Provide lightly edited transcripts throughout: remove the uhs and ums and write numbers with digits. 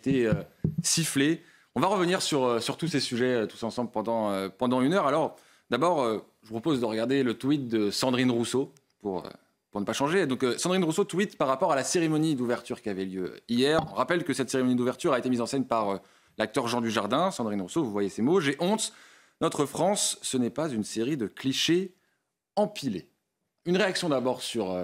été sifflé. On va revenir sur tous ces sujets tous ensemble pendant une heure. Alors, d'abord, je vous propose de regarder le tweet de Sandrine Rousseau pour ne pas changer. Donc, Sandrine Rousseau tweet par rapport à la cérémonie d'ouverture qui avait lieu hier. On rappelle que cette cérémonie d'ouverture a été mise en scène par l'acteur Jean Dujardin. Sandrine Rousseau, vous voyez ces mots. « J'ai honte. Notre France, ce n'est pas une série de clichés empilés. » Une réaction d'abord sur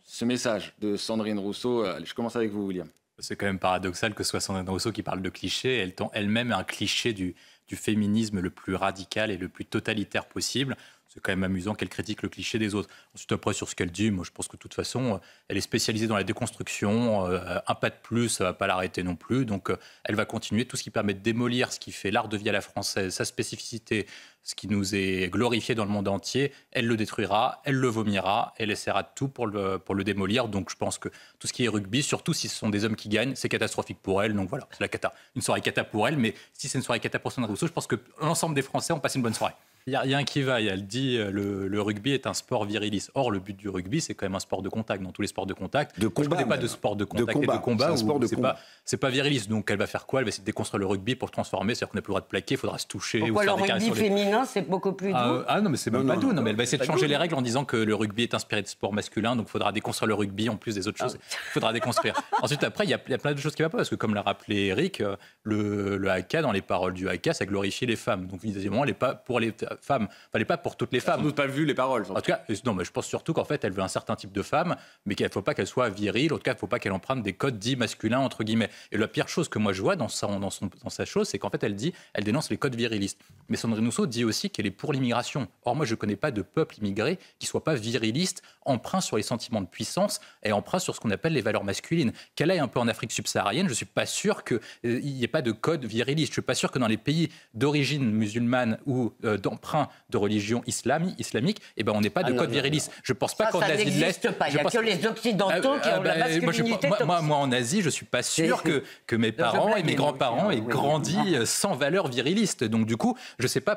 ce message de Sandrine Rousseau. Allez, je commence avec vous, William. C'est quand même paradoxal que ce soit Sandrine Rousseau qui parle de clichés. Elle tend elle-même un cliché du féminisme le plus radical et le plus totalitaire possible. C'est quand même amusant qu'elle critique le cliché des autres. Ensuite, après, sur ce qu'elle dit, moi, je pense que de toute façon, elle est spécialisée dans la déconstruction. Un pas de plus, ça ne va pas l'arrêter non plus. Donc, elle va continuer. Tout ce qui permet de démolir ce qui fait l'art de vie à la française, sa spécificité, ce qui nous est glorifié dans le monde entier, elle le détruira, elle le vomira, elle essaiera de tout pour le démolir. Donc, je pense que tout ce qui est rugby, surtout si ce sont des hommes qui gagnent, c'est catastrophique pour elle. Donc, voilà, c'est la cata. Une soirée cata pour elle. Mais si c'est une soirée cata pour Sandrine Rousseau, je pense que l'ensemble des Français ont passé une bonne soirée. Il y a un qui va, elle dit le rugby est un sport viriliste. Or, le but du rugby, c'est quand même un sport de contact. Dans tous les sports de contact, de combat, je ne connais pas de sport de contact et de combat c'est pas viriliste. Donc, elle va faire quoi? Elle va essayer de déconstruire le rugby pour le transformer. C'est-à-dire qu'on n'a plus le droit de plaquer, il faudra se toucher. Pourquoi le rugby féminin, c'est beaucoup plus doux? Non, mais c'est même pas doux. Non, mais elle va essayer de changer les règles en disant que le rugby est inspiré de sport masculin. Donc, il faudra déconstruire le rugby en plus des autres choses. Il faudra déconstruire. Ensuite, après, il y a plein de choses qui ne vont pas. Parce que, comme l'a rappelé Eric, le haka, dans les paroles du haka, ça glorifie les femmes. Donc, évidemment, elle n'est pas pour les femmes. Enfin, elle n'est pas pour toutes les femmes. Sans doute pas vu les paroles. En tout cas, non, mais je pense surtout qu'en fait, elle veut un certain type de femme, mais qu'il ne faut pas qu'elle soit virile. En tout cas, il ne faut pas qu'elle emprunte des codes dits masculins, entre guillemets. Et la pire chose que moi je vois dans sa chose, c'est qu'en fait, elle dénonce les codes virilistes. Mais Sandrine Rousseau dit aussi qu'elle est pour l'immigration. Or, moi, je ne connais pas de peuple immigré qui ne soit pas viriliste, emprunt sur les sentiments de puissance et emprunt sur ce qu'on appelle les valeurs masculines. Qu'elle aille un peu en Afrique subsaharienne, je ne suis pas sûr qu'il n'y ait pas de code viriliste. Je ne suis pas sûr que dans les pays d'origine musulmane ou d'emprunt de religion islamique, on n'est pas de code viriliste. Je ne pense pas qu'en Asie de l'Est... Il n'y a que les Occidentaux qui ont la masculinité toxique. Moi, en Asie, je ne suis pas sûr que mes parents et mes grands-parents aient grandi sans valeurs virilistes. Donc, du coup, je ne sais pas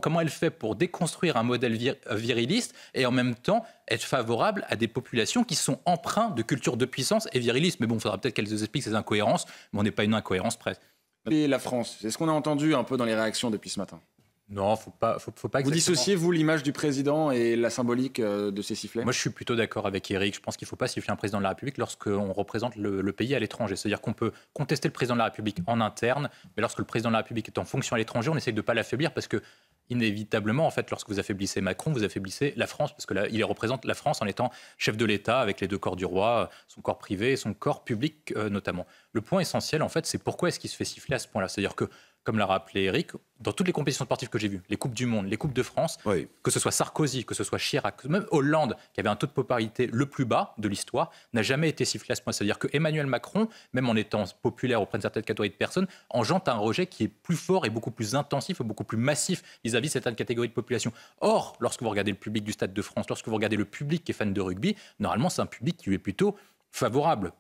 comment elle fait pour déconstruire un modèle viriliste et en même temps être favorable à des populations qui sont empreintes de culture de puissance et viriliste. Mais bon, il faudra peut-être qu'elle nous explique ces incohérences, mais on n'est pas une incohérence près. Et la France, c'est ce qu'on a entendu un peu dans les réactions depuis ce matin? Non, faut pas exactement. Vous dissociez, vous, l'image du président et la symbolique de ces sifflets? Moi, je suis plutôt d'accord avec Eric. Je pense qu'il ne faut pas siffler un président de la République lorsqu'on représente le pays à l'étranger. C'est-à-dire qu'on peut contester le président de la République en interne, mais lorsque le président de la République est en fonction à l'étranger, on essaie de ne pas l'affaiblir parce que, inévitablement, en fait, lorsque vous affaiblissez Macron, vous affaiblissez la France, parce que là, il représente la France en étant chef de l'État avec les deux corps du roi, son corps privé et son corps public notamment. Le point essentiel, en fait, c'est pourquoi est-ce qu'il se fait siffler à ce point-là. C'est-à-dire que, comme l'a rappelé Eric, dans toutes les compétitions sportives que j'ai vues, les Coupes du Monde, les Coupes de France, que ce soit Sarkozy, que ce soit Chirac, même Hollande, qui avait un taux de popularité le plus bas de l'histoire, n'a jamais été sifflé à ce point. C'est-à-dire que Emmanuel Macron, même en étant populaire auprès de certaines catégories de personnes, engendre un rejet qui est plus fort et beaucoup plus intensif et beaucoup plus massif vis-à-vis de certaines catégories de population. Or, lorsque vous regardez le public du Stade de France, lorsque vous regardez le public qui est fan de rugby, normalement, c'est un public qui est plutôt favorable,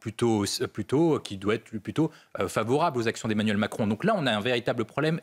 qui doit être plutôt favorable aux actions d'Emmanuel Macron. Donc là, on a un véritable problème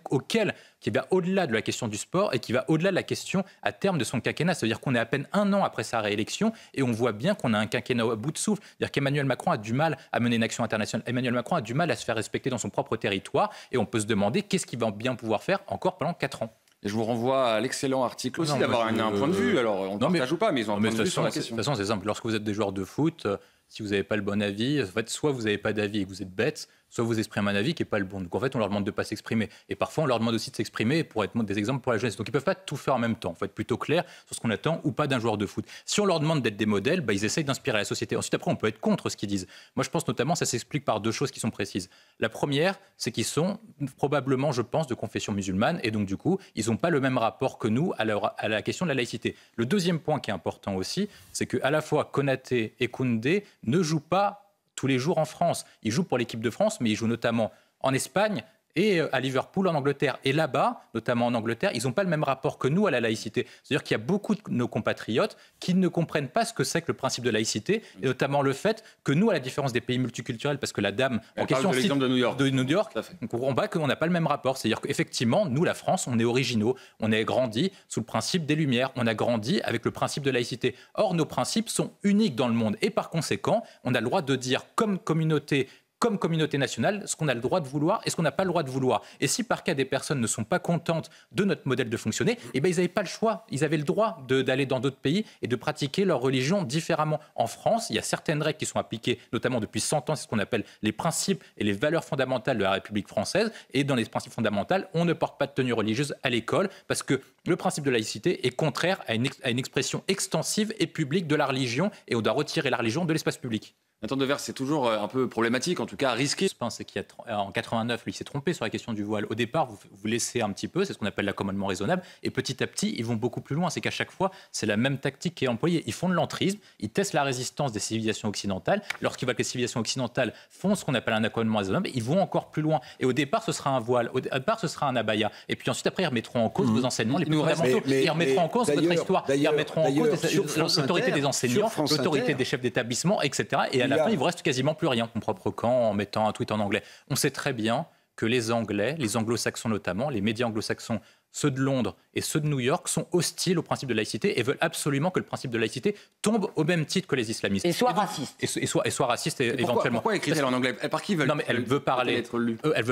qui va au-delà de la question du sport et qui va au-delà de la question à terme de son quinquennat. C'est-à-dire qu'on est à peine un an après sa réélection et on voit bien qu'on a un quinquennat à bout de souffle. C'est-à-dire qu'Emmanuel Macron a du mal à mener une action internationale. Emmanuel Macron a du mal à se faire respecter dans son propre territoire et on peut se demander qu'est-ce qu'il va bien pouvoir faire encore pendant 4 ans. Et je vous renvoie à l'excellent article aussi d'avoir un point de vue. Alors, on ne partage ou pas, mais ils ont un point de vue sur la question. De toute façon, c'est simple. Lorsque vous êtes des joueurs de foot, si vous n'avez pas le bon avis, en fait, soit vous n'avez pas d'avis et que vous êtes bête, soit vous exprimez un avis qui n'est pas le bon. Donc en fait, on leur demande de ne pas s'exprimer. Et parfois, on leur demande aussi de s'exprimer pour être des exemples pour la jeunesse. Donc ils ne peuvent pas tout faire en même temps. Il faut être plutôt clair sur ce qu'on attend ou pas d'un joueur de foot. Si on leur demande d'être des modèles, ils essayent d'inspirer la société. Ensuite, après, on peut être contre ce qu'ils disent. Moi, je pense notamment, ça s'explique par 2 choses qui sont précises. La première, c'est qu'ils sont probablement, je pense, de confession musulmane. Et donc, du coup, ils n'ont pas le même rapport que nous à la question de la laïcité. Le deuxième point qui est important aussi, c'est qu'à la fois Konaté et Koundé ne jouent pas tous les jours en France. Ils jouent pour l'équipe de France, mais ils jouent notamment en Espagne et à Liverpool, en Angleterre. Et là-bas, notamment en Angleterre, ils n'ont pas le même rapport que nous à la laïcité. C'est-à-dire qu'il y a beaucoup de nos compatriotes qui ne comprennent pas ce que c'est que le principe de laïcité, et notamment le fait que nous, à la différence des pays multiculturels, parce que la dame en question de l'exemple de New York, on comprend pas qu'on n'a pas le même rapport. C'est-à-dire qu'effectivement, nous, la France, on est originaux, on a grandi sous le principe des Lumières, on a grandi avec le principe de laïcité. Or, nos principes sont uniques dans le monde, et par conséquent, on a le droit de dire, comme communauté comme communauté nationale, ce qu'on a le droit de vouloir et ce qu'on n'a pas le droit de vouloir. Et si par cas des personnes ne sont pas contentes de notre modèle de fonctionner, ils n'avaient pas le choix. Ils avaient le droit d'aller dans d'autres pays et de pratiquer leur religion différemment. En France, il y a certaines règles qui sont appliquées, notamment depuis 100 ans, c'est ce qu'on appelle les principes et les valeurs fondamentales de la République française. Et dans les principes fondamentaux, on ne porte pas de tenue religieuse à l'école parce que le principe de laïcité est contraire à une expression extensive et publique de la religion et on doit retirer la religion de l'espace public. Nathan Devers, c'est toujours un peu problématique, en tout cas risqué. C'est qu'en 89, lui, il s'est trompé sur la question du voile. Au départ, vous laissez un petit peu, c'est ce qu'on appelle l'accommodement raisonnable, et petit à petit, ils vont beaucoup plus loin. C'est qu'à chaque fois, c'est la même tactique qui est employée. Ils font de l'entrisme, ils testent la résistance des civilisations occidentales. Lorsqu'ils voient que les civilisations occidentales font ce qu'on appelle un accommodement raisonnable, ils vont encore plus loin. Et au départ, ce sera un voile, au départ, ce sera un abaya. Et puis ensuite, après, ils remettront en cause vos enseignements les plus fondamentaux. Ils remettront en cause votre histoire, ils remettront en cause l'autorité des enseignants, l'autorité des chefs d'établissement, etc. Et à la fin, il vous reste quasiment plus rien. Mon propre camp, en mettant un tweet en anglais. On sait très bien que les Anglais, les anglo-saxons notamment, les médias anglo-saxons, ceux de Londres et ceux de New York, sont hostiles au principe de laïcité et veulent absolument que le principe de laïcité tombe au même titre que les islamistes. Et soit raciste. Et soit raciste éventuellement. Pourquoi écrit-elle en anglais? Par qui veulent? Non, mais elle veut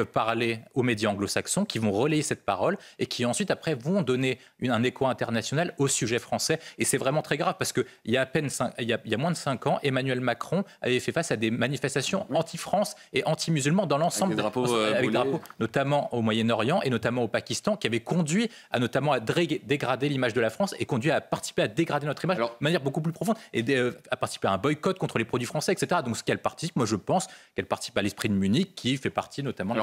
parler aux médias anglo-saxons qui vont relayer cette parole et qui ensuite, après, vont donner un écho international au sujet français. Et c'est vraiment très grave parce qu'il y a moins de 5 ans, Emmanuel Macron avait fait face à des manifestations anti-France et anti-musulmans dans l'ensemble avec des drapeaux, notamment au Moyen-Orient et notamment au Pakistan, qui avaient conduit à dégrader l'image de la France et conduit à participer à dégrader notre image de manière beaucoup plus profonde et à participer à un boycott contre les produits français, etc. Donc ce qu'elle participe, moi je pense qu'elle participe à l'esprit de Munich qui fait partie notamment de